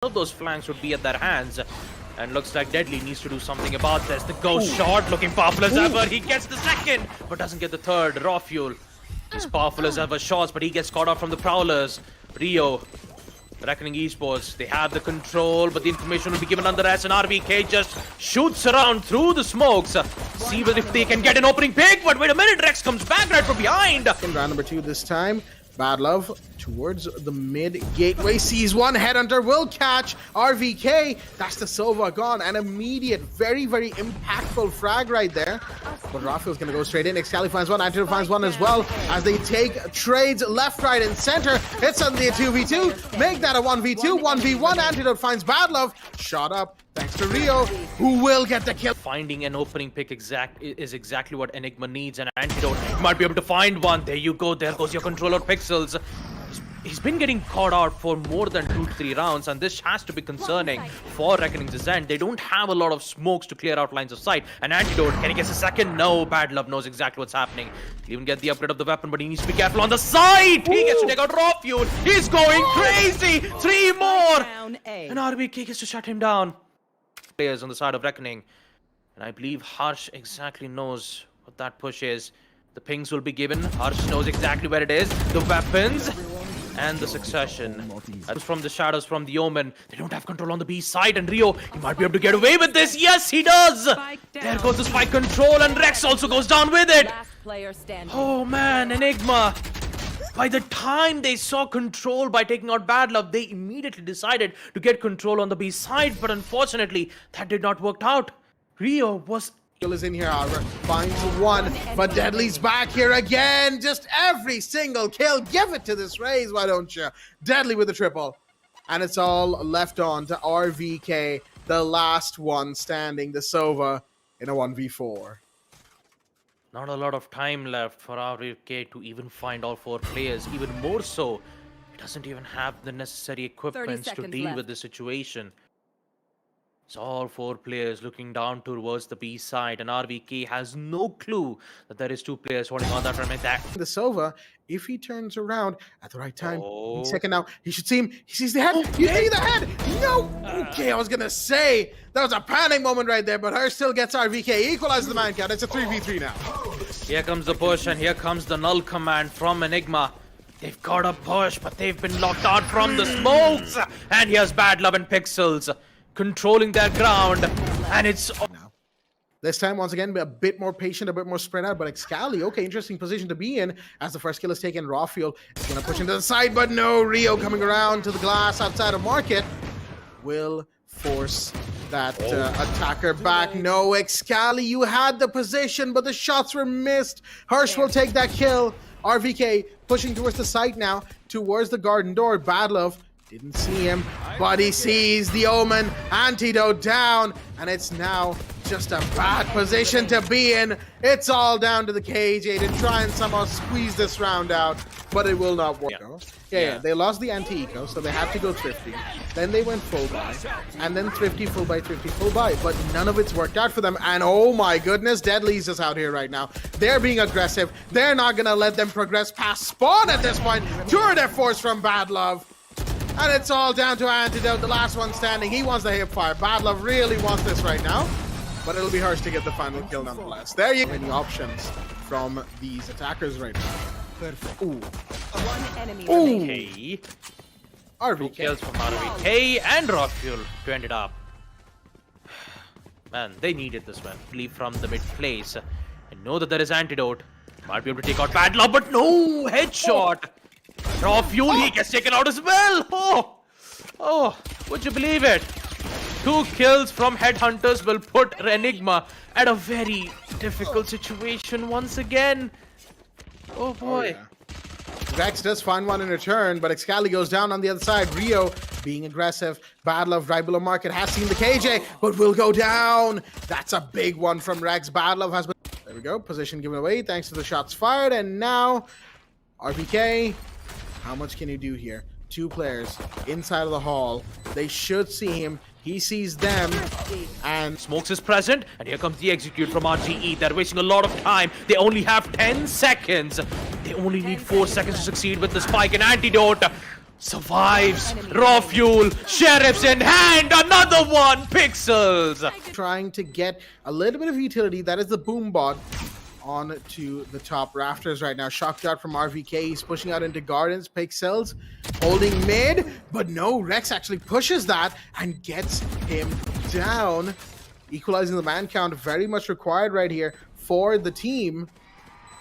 of those flanks would be at their hands. And looks like Deadly needs to do something about this. The ghost shot looking powerful as ever. He gets the second, but doesn't get the third. Raw Fuel is powerful as ever shots, but he gets caught out from the Prowlers. Rio, Reckoning Esports, they have the control, but the information will be given under S, and RVK just shoots around through the smokes. See if they can get an opening pick, but wait a minute, Rex comes back right from behind. In round number 2 this time, Bad Love towards the mid gateway, sees one, Headhunter will catch RVK. That's the Sova gone. An immediate, very, very impactful frag right there. But Raphael's gonna go straight in. Excali finds one, Antidote finds one as well, as they take trades left, right, and center. It's suddenly a 2v2. Make that a 1v2, 1v1. Antidote finds Bad Love. Shot up, thanks to Rio, who will get the kill. Finding an opening pick is exactly what Enigma needs, and Antidote might be able to find one. There you go, there goes your controller Pixels. He's been getting caught out for more than 2-3 rounds, and this has to be concerning for Reckoning's Descent. They don't have a lot of smokes to clear out lines of sight. And Antidote, can he get a second? No, Bad Love knows exactly what's happening. He'll even get the upgrade of the weapon, but he needs to be careful on the side. He gets to take out Raw Fuel. He's going crazy. 3 more. And RBK gets to shut him down. Players on the side of Reckoning. And I believe Harsh exactly knows what that push is. The pings will be given. Harsh knows exactly where it is. The weapons. And the succession. That's from the shadows from the Omen. They don't have control on the B side, and Rio, he might be able to get away with this. Yes, he does. There goes the spike control, and Rex also goes down with it. Oh man, Enigma. By the time they saw control by taking out Bad Love, they immediately decided to get control on the B side, but unfortunately, that did not work out. Rio was is in here, however, finds one, but Deadly's back here again. Just every single kill, give it to this Raze, why don't you? Deadly with the triple, and it's all left on to RVK, the last one standing, the Sova, in a 1v4. Not a lot of time left for RVK to even find all 4 players. Even more so, he doesn't even have the necessary equipments to deal with the situation. It's all 4 players looking down towards the B side, and RVK has no clue that there is 2 players holding on that from attack. The Sova, if he turns around at the right time, second now, he should see him. He sees the head. You see the head? No. Okay, I was gonna say that was a panic moment right there, but Hurst still gets RVK, equalizes the man count. It's a 3v3 now. Here comes the push, and here comes the null command from Enigma. They've got a push, but they've been locked out from the smokes. And here's Bad Love and Pixels controlling their ground, and it's now. This time, once again, a bit more patient, a bit more spread out, but Excali, okay, interesting position to be in as the first kill is taken. Raw Fuel is going to push into the side, but no, Rio coming around to the glass outside of Market will force that attacker back. No, Excali, you had the position, but the shots were missed. Hirsch will take that kill. RVK pushing towards the site now, towards the garden door. Bad Love didn't see him, but he sees the Omen. Antidote down, and it's now just a bad position to be in. It's all down to the KJ to try and somehow squeeze this round out, but it will not work. Yeah, they lost the anti-eco, so they had to go Thrifty. Then they went full buy, and then Thrifty, full buy, Thrifty, full buy, but none of it's worked out for them. And oh my goodness, Deadly's just out here right now. They're being aggressive. They're not gonna let them progress past spawn at this point. Tour de force from Bad Love. And it's all down to Antidote, the last one standing. He wants the hip fire. Bad Love really wants this right now, but it'll be Hirsch to get the final kill nonetheless. There you go. Any options from these attackers right now. Perfect. Ooh. One enemy RVK. RVK. Kills from RVK and Raw Fuel to end it up. Man, they needed this one. Leave from the mid place. I know that there is Antidote. Might be able to take out Bad Love, but no! Headshot! Raw Fuel, he gets taken out as well! Oh, would you believe it? 2 kills from Headhunters will put Enigma at a very difficult situation once again. Oh boy. Rex does find one in return, but Excali goes down on the other side. Rio being aggressive. Bad Love right below Market has seen the KJ, but will go down. That's a big one from Rex. Bad Love has been... There we go. Position given away thanks to the shots fired. And now, RVK, how much can you do here? 2 players inside of the hall. They should see him. He sees them, and Smokes is present, and here comes the execute from RGE. They're wasting a lot of time. They only have 10 seconds. They only need 4 seconds to succeed with the spike and Antidote. survives. Raw fuel, sheriff's in hand, another one, Pixels. Trying to get a little bit of utility. That is the boom bot on to the top rafters right now. Shock dart from RVK. He's pushing out into gardens. Pixels holding mid, but no, Rex actually pushes that and gets him down. Equalizing the man count, very much required right here for the team,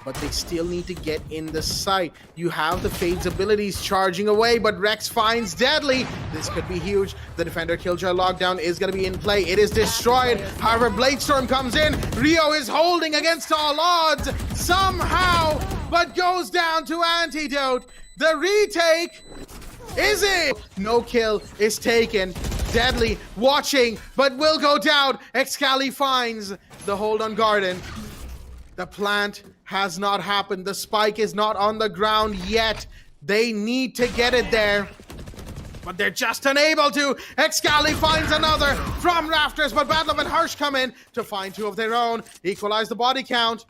but they still need to get in the site. You have the Fade's abilities charging away, but Rex finds Deadly. This could be huge. The Defender Killjoy lockdown is going to be in play. It is destroyed. However, Bladestorm comes in. Rio is holding against all odds somehow, but goes down to Antidote. The retake is it? No kill is taken. Deadly watching, but will go down. Excali finds the hold on Garden. The plant has not happened. The spike is not on the ground yet. They need to get it there, but they're just unable to. Excali finds another from rafters, but Badlove and Harsh come in to find two of their own. Equalize the body count.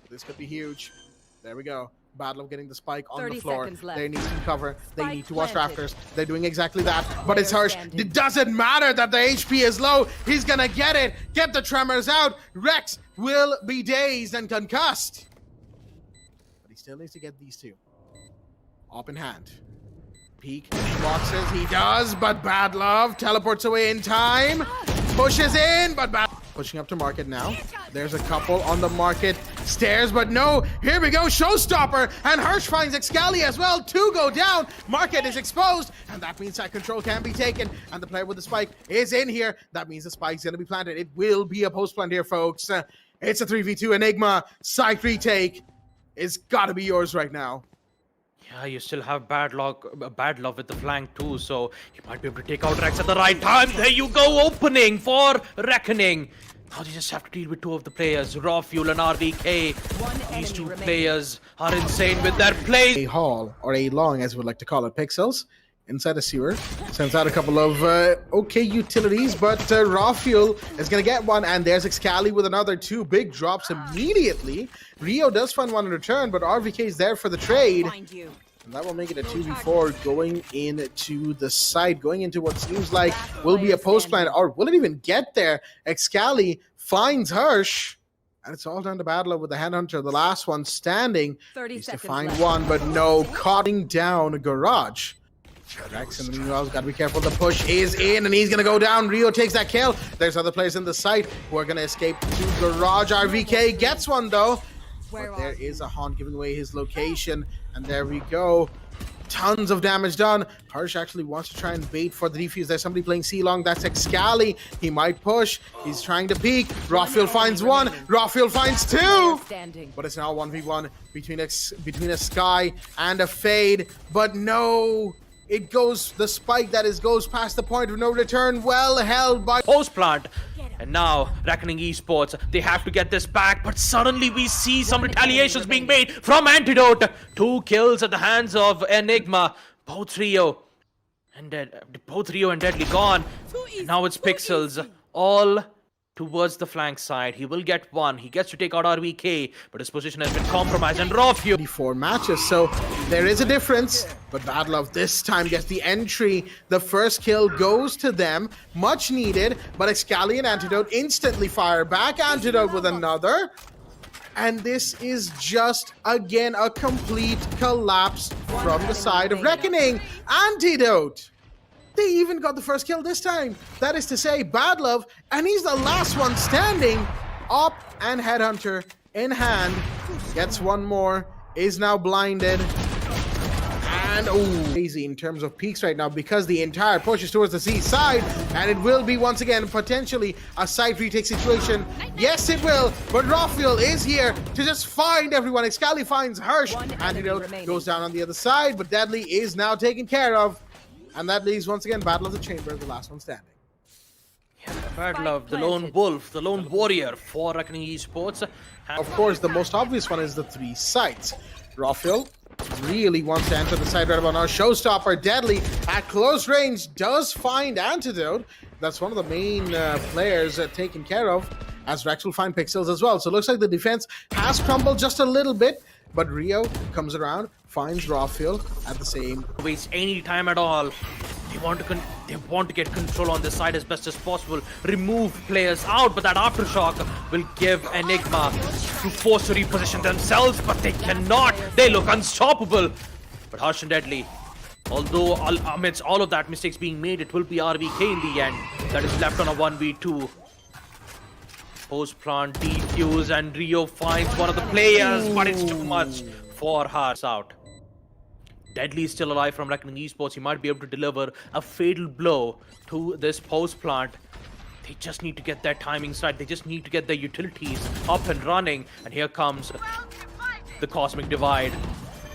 This could be huge. There we go. Badlove getting the spike on the floor. They need some cover. They need to watch rafters. They're doing exactly that. But it's Harsh. It doesn't matter that the HP is low. He's gonna get it. Get the tremors out. Rex will be dazed and concussed. But he still needs to get these two up in hand. Peek boxes. He does, but Badlove teleports away in time. Pushes in, but pushing up to market now. There's a couple on the market stairs, but no. Here we go, showstopper, and Hirsch finds Excali as well. Two go down. Market is exposed, and that means that control can be taken, and the player with the spike is in here. That means the spike's gonna be planted. It will be a post plant here, folks. It's a 3v2 Enigma. Site retake is gotta be yours right now. Yeah, you still have bad love with the flank too, so you might be able to take out Rex at the right time. There you go, opening for Reckoning. Now they just have to deal with two of the players, Raw Fuel and RVK. These two players are insane with their plays. A haul, or a long as we would like to call it, Pixels, inside a sewer. Sends out a couple of okay utilities, but Raw Fuel is going to get one, and there's Excali with another. Two big drops immediately. Rio does find one in return, but RVK is there for the trade. And that will make it a 2v4 going into the site, going into what seems like will be a post plant, or will it even get there? Excali finds Hirsch, and it's all down to Badlove with the Headhunter, the last one standing. Needs to find one, but no, cutting down Garage. Rex in the meanwhile, got to be careful. The push is in, and he's going to go down. Rio takes that kill. There's other players in the site who are going to escape to Garage. RVK gets one, though. But there is a Haunt giving away his location, and there we go. Tons of damage done. Harsh actually wants to try and bait for the defuse. There's somebody playing C-Long. That's Excali. He might push. He's trying to peek. Rafiel finds one. Rafiel finds two. But it's now 1v1 between a Sky and a Fade. But no, it goes, the spike that is goes past the point of no return. Well held by post plant. And now, Reckoning Esports, they have to get this back, but suddenly we see some retaliations being made from Antidote. 2 kills at the hands of Enigma. Both Rio and Deadly gone. And now it's Pixels, all towards the flank side. He will get one. He gets to take out RVK, but his position has been compromised. And Raw Fuel 4 matches, so there is a difference. But Badlove this time gets the entry. The first kill goes to them, much needed. But Excali and Antidote instantly fire back. Antidote with another. And this is just, again, a complete collapse from the side of Reckoning. Antidote! They even got the first kill this time. That is to say, Badlove, and he's the last one standing. Up and Headhunter in hand. Gets one more. Is now blinded. And crazy in terms of peaks right now, because the entire push is towards the C side. And it will be once again potentially a side retake situation. Yes, it will. But Rafiel is here to just find everyone. Excali finds Hirsch. Antidote goes down on the other side, but Deadly is now taken care of. And that leaves, once again, Battle of the Chamber, the last one standing. Yeah, Badlove, the lone wolf, the lone warrior for Reckoning Esports. Of course, the most obvious one is the 3 sites. Rafiel really wants to enter the side right about now. Showstopper, Deadly, at close range, does find Antidote. That's one of the main players taken care of, as Rex will find Pixels as well. So it looks like the defense has crumbled just a little bit. but Rio comes around, finds Rafael at the same. Waste any time at all. They want to get control on this side as best as possible. Remove players out, but that aftershock will give Enigma to force to reposition themselves, but they cannot. They look unstoppable. But Harsh and Deadly, although amidst all of that mistakes being made, it will be RVK in the end that is left on a 1v2. Post plant defuse and Rio finds one of the players, but it's too much for Harsh out. Deadly is still alive from Reckoning Esports. He might be able to deliver a fatal blow to this post plant. They just need to get their timings right. They just need to get their utilities up and running. And here comes the Cosmic Divide.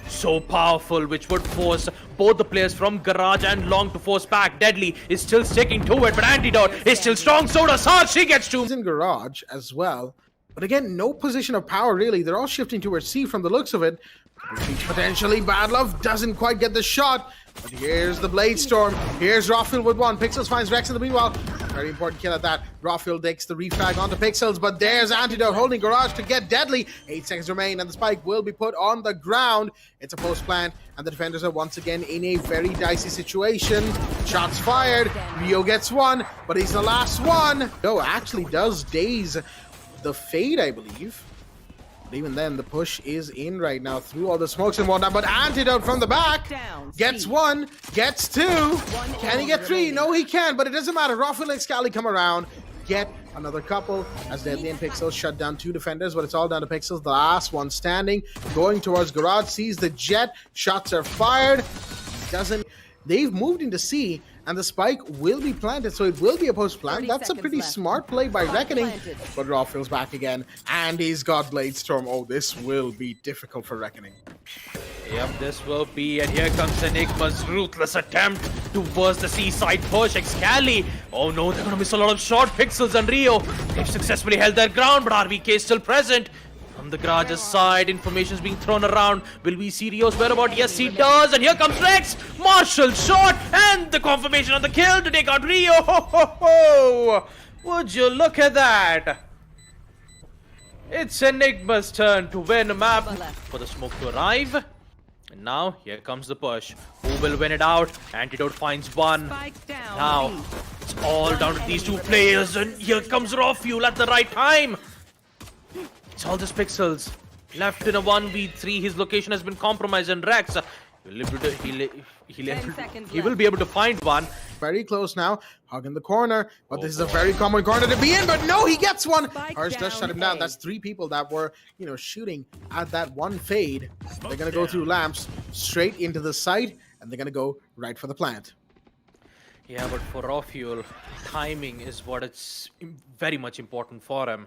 So powerful, which would force both the players from Garage and Long to force back. Deadly is still sticking to it, but Antidote is still strong. So does Sarge. She gets two. In Garage as well. But again, no position of power really. They're all shifting towards C from the looks of it. Potentially, Bad Love doesn't quite get the shot. But here's the Blade Storm. Here's Rafael with one. Pixels finds Rex in the meanwhile. Very important kill at that. Rafael takes the refrag onto Pixels, but there's Antidote holding Garage to get Deadly. 8 seconds remain, and the spike will be put on the ground. It's a post plant, and the defenders are once again in a very dicey situation. Shots fired. Rio gets one, but he's the last one. Rio actually does daze the fade, I believe. But even then, the push is in right now through all the smokes and whatnot. But Antidote from the back gets one, gets two. Can he get three? No, he can, but it doesn't matter. Rafael and Scally come around, get another couple as Deadly and Pixels shut down 2 defenders, but it's all down to Pixels. The last one standing, going towards Garage, sees the jet. Shots are fired. Doesn't. They've moved into C, and the spike will be planted, so it will be a post plant. That's a pretty smart play by Reckoning. But Rafael's back again, and he's got Blade Storm. Oh, this will be difficult for Reckoning. Yep, this will be, and here comes Enigma's ruthless attempt towards the seaside push. Excali. Oh no, they're gonna miss a lot of shot. Pixels and Rio, they've successfully held their ground, but RVK is still present. From the Garage's side, information is being thrown around. Will we see Rio's whereabouts? Yes, he does. And here comes Rex. Marshall shot and the confirmation of the kill to take out Rio. Ho, ho, ho. Would you look at that? It's Enigma's turn to win a map for the smoke to arrive. And now, here comes the push. Who will win it out? Antidote finds one. Now, it's all down to these 2 players. And here comes Rafael at the right time. It's all just Pixels. Left in a 1v3. His location has been compromised, and Rex he will be able to find one. Very close now. Hug in the corner. But this is a very common corner to be in. But no, he gets one. Harsh does shut him down. That's 3 people that were, shooting at that one fade. They're going to go through lamps straight into the site, and they're going to go right for the plant. Yeah, but for Rafael, timing is what it's very much important for him.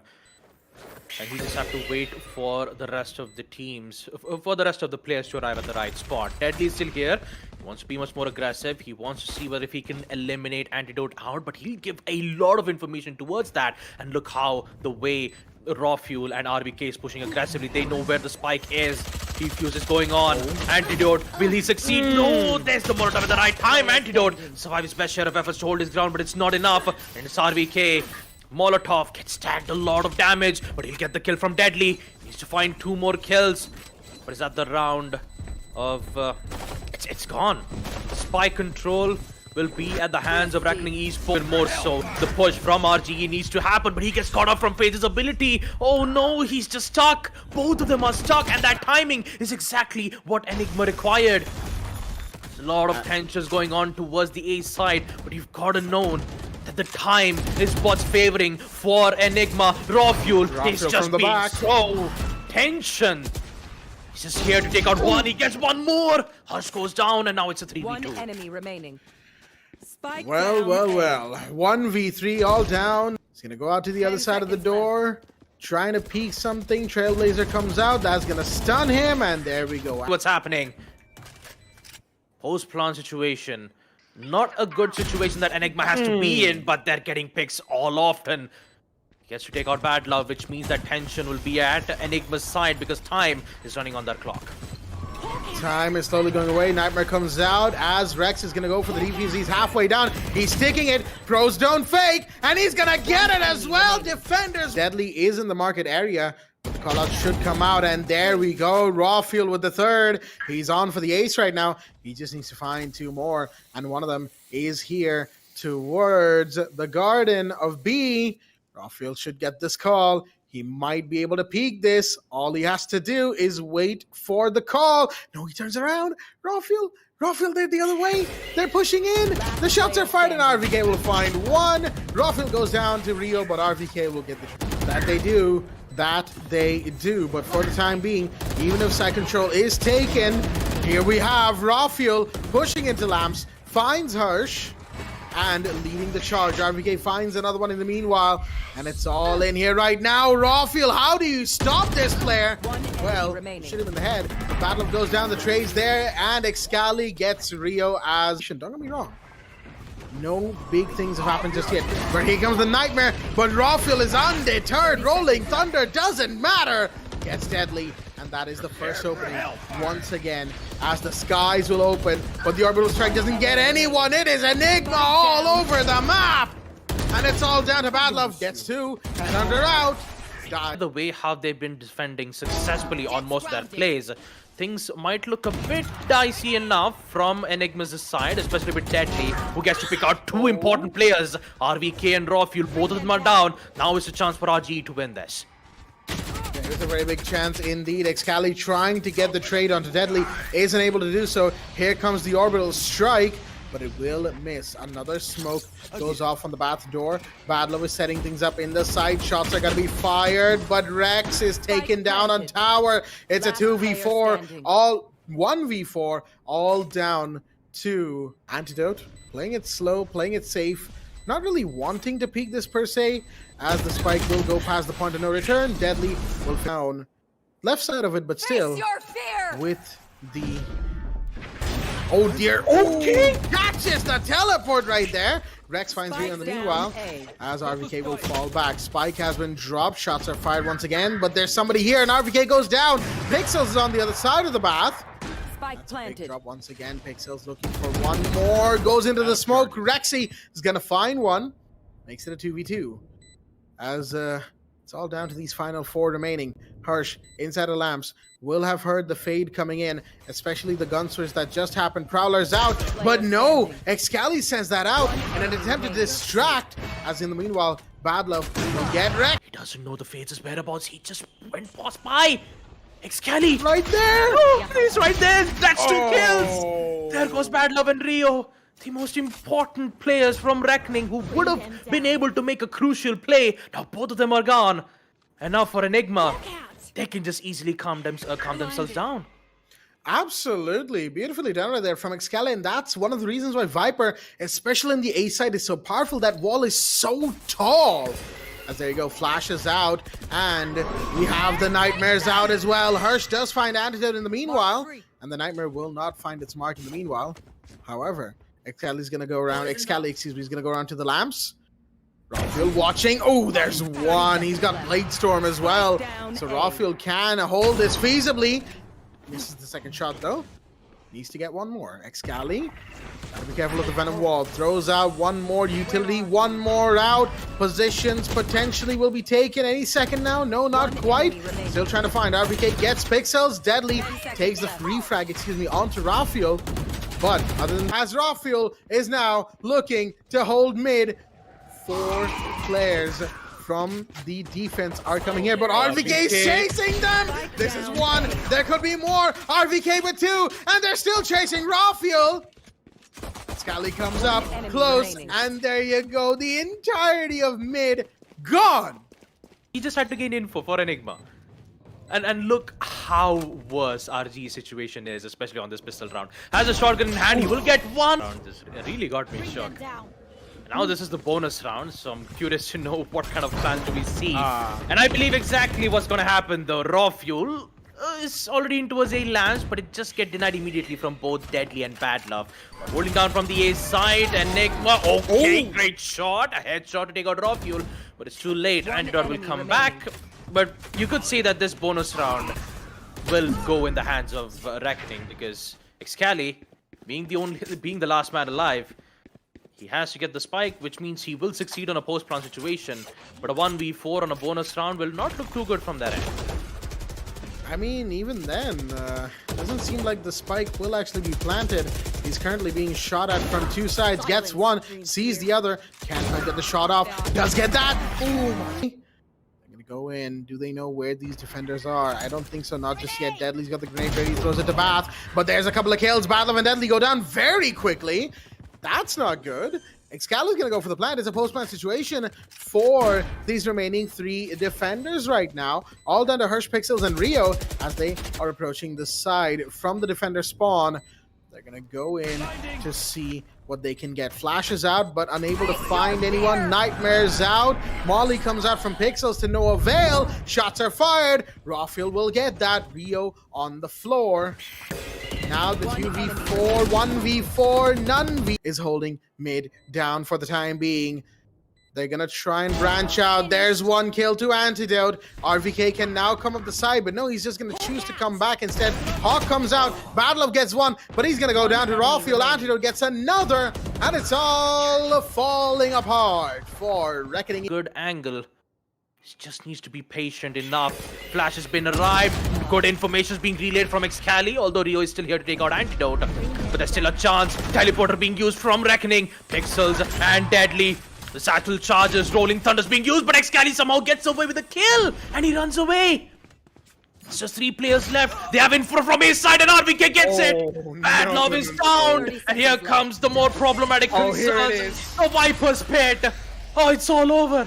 And he just have to wait for the rest of the teams, for the rest of the players to arrive at the right spot. Deadly is still here. He wants to be much more aggressive. He wants to see whether if he can eliminate Antidote out, but he'll give a lot of information towards that. And look how the way Rafael and RVK is pushing aggressively. They know where the spike is. Defuse is going on. Antidote, will he succeed? No, there's the Molotov at the right time. Antidote survives his best share of efforts to hold his ground, but it's not enough. And it's RVK. Molotov gets tagged a lot of damage, but he'll get the kill from Deadly. He needs to find 2 more kills. But is that the round of... It's gone. Spike control will be at the hands of Reckoning Esports. More so, the push from RGE needs to happen, but he gets caught up from Phase's ability. Oh no, he's just stuck. Both of them are stuck, and that timing is exactly what Enigma required. There's a lot of tensions going on towards the A side, but you've got to know that the time is what's favoring for Enigma. Rafael is just being so tension. He's just here to take out one. He gets one more. Hush goes down, and now it's a 3v2. One enemy remaining. Spike well. down. 1v3 all down. He's gonna go out to the other side of the door, trying to peek something. Trailblazer comes out. That's gonna stun him, and there we go. What's happening? Post-plant situation. Not a good situation that Enigma has to be in, but they're getting picks all often. He has to take out Bad Love, which means that tension will be at Enigma's side because time is running on their clock. Time is slowly going away. Nightmare comes out as Rex is going to go for the defuse. He's halfway down. He's sticking it. Pros don't fake, and he's going to get it as well. Defenders. Deadly is in the market area. The callout should come out, and there we go. Rawfield with the third. He's on for the ace right now. He just needs to find two more, and one of them is here towards the Garden of B. Rawfield should get this call. He might be able to peek this. All he has to do is wait for the call. No, he turns around. Rawfield, they're the other way. They're pushing in. The shots are fired, and RVK will find one. Rawfield goes down to Rio, but RVK will get the... That they do. But for the time being, even if side control is taken, here we have Rawfield pushing into Lamps, finds Hirsch, and leading the charge. RVK finds another one in the meanwhile, and it's all in here right now. Rawfield, how do you stop this player? Well, shoot him in the head. Battle goes down, the trades there, and Excali gets Rio as... Don't get me wrong. No big things have happened just yet. But here comes the Nightmare, but Rawfield is undeterred. Rolling Thunder doesn't matter. Gets Deadly, and that is the first opening once again as the skies will open, but the orbital strike doesn't get anyone. It is Enigma all over the map, and it's all down to Badlove. Gets two, Thunder out. The way how they've been defending successfully on most of their plays, things might look a bit dicey enough from Enigma's side, especially with Deadly, who gets to pick out two important players. RVK and Rawfield, both of them are down. Now is a chance for RGE to win this. There's a very big chance indeed. Excali trying to get the trade onto Deadly, isn't able to do so. Here comes the orbital strike, but it will miss. Another smoke goes off on the bath door. Badlow is setting things up in the side. Shots are going to be fired, but Rex is taken down on tower. It's a 2v4, all 1v4, all down to Antidote. Playing it slow, playing it safe. Not really wanting to peek this per se, as the spike will go past the point of no return. Deadly will down left side of it, but still with the... Oh dear. Okay, catches the teleport right there. Rex finds Rio in the meanwhile, as RVK will fall back. Spike has been dropped. Shots are fired once again, but there's somebody here, and RVK goes down. Pixels is on the other side of the bath. Spike planted. Drop once again. Pixels looking for one more. Goes into the smoke. Rexy is going to find one. Makes it a 2v2. As it's all down to these final four remaining. Hirsch, inside of Lamps, will have heard the fade coming in, especially the gun switch that just happened. Prowler's out, but no! Excali sends that out in an attempt to distract, as in the meanwhile, Badlove will get wrecked. He doesn't know the Fade's whereabouts. He just went past by. Excali! Right there! Oh, he's right there! That's two kills! There goes Badlove and Rio. The most important players from Reckoning who would have been able to make a crucial play. Now both of them are gone. And now for Enigma, they can just easily calm themselves down. Absolutely. Beautifully done right there from Excali, and that's one of the reasons why Viper, especially in the A side, is so powerful. That wall is so tall. As there you go, flashes out, and we have the Nightmares out as well. Hirsch does find Antidote in the meanwhile, and the Nightmare will not find its mark in the meanwhile. However, Excali's gonna go around, is gonna go around to the Lamps. Rawfield watching. Oh, there's one. He's got Blade Storm as well. So Rawfield can hold this feasibly. Misses the second shot though. Needs to get one more. Excali, gotta be careful of the Venom Wall. Throws out one more utility, one more out. Positions potentially will be taken any second now. No, not quite. Still trying to find. RVK gets Pixels. Deadly takes the refrag, onto Rawfield. But other than as Rawfield is now looking to hold mid. 4 players from the defense are coming here, but RVK is chasing them. This is one. There could be more. RVK with 2, and they're still chasing Rawfield. Scally comes up close, and there you go. The entirety of mid gone. He just had to gain info for Enigma. And look how worse RG's situation is, especially on this pistol round. Has a shotgun in hand, he will get one. This really got me shocked. Now this is the bonus round, so I'm curious to know what kind of plans do we see. And I believe exactly what's going to happen though. Rawfield is already into a A lance, but it just get denied immediately from both Deadly and Badlove. Holding down from the A side, Enigma, okay, great shot. A headshot to take out Rawfield, but it's too late. Antidote will come back, but you could say that this bonus round will go in the hands of Reckoning, because Excali, being the last man alive, he has to get the spike, which means he will succeed on a post-plant situation. But a 1v4 on a bonus round will not look too good from that end. I mean, even then, doesn't seem like the spike will actually be planted. He's currently being shot at from two sides. Gets one, sees the other. Can't quite get the shot off. Does get that. Oh my. They're gonna go in. Do they know where these defenders are? I don't think so. Not just yet. Deadly's got the grenade ready. He throws it to Bath. But there's a couple of kills. Battle and Deadly go down very quickly. That's not good. Excali's gonna go for the plant. It's a post-plant situation for these remaining three defenders right now. All down to Hirsch, Pixels, and Rio as they are approaching the side from the defender spawn. They're gonna go in to see what they can get. Flashes out, but unable to find anyone. Nightmares out. Molly comes out from Pixels to no avail. Shots are fired. Rawfield will get that. Rio on the floor. Now the 2v4, 1v4, none v is holding mid down for the time being. They're gonna try and branch out. There's one kill to Antidote. RVK can now come up the side, but no, he's just gonna choose to come back instead. Hawk comes out. Battlelove gets one, but he's gonna go down to Rawfield. Antidote gets another, and it's all falling apart for Reckoning. Good angle. He just needs to be patient enough. Flash has been arrived. Good information is being relayed from Excali, although Rio is still here to take out Antidote. But there's still a chance. Teleporter being used from Reckoning. Pixels and Deadly. The Satchel charges. Rolling Thunder's being used, but Excali somehow gets away with a kill. And he runs away. It's just 3 players left. They have info from his side and RVK gets it. Bad Love is down. And here comes the more problematic concerns. Here it is. The Viper's Pit. Oh, it's all over.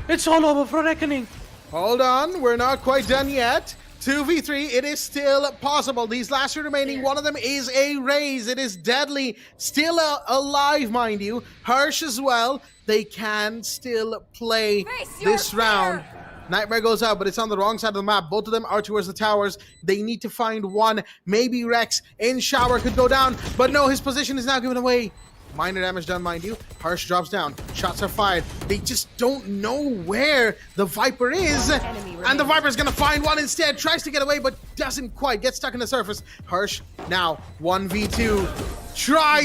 It's all over for Reckoning. Hold on, we're not quite done yet. 2v3, it is still possible. These last two remaining, one of them is a raise. It is Deadly, still alive, mind you. Hirsch as well. They can still play this round. Nightmare goes out, but it's on the wrong side of the map. Both of them are towards the towers. They need to find one. Maybe Rex in shower could go down, but no, his position is now given away. Minor damage done, mind you. Hirsch drops down. Shots are fired. They just don't know where the Viper is. And the Viper's gonna find one instead. Tries to get away, but doesn't quite. Gets stuck in the surface. Hirsch now 1v2. Tries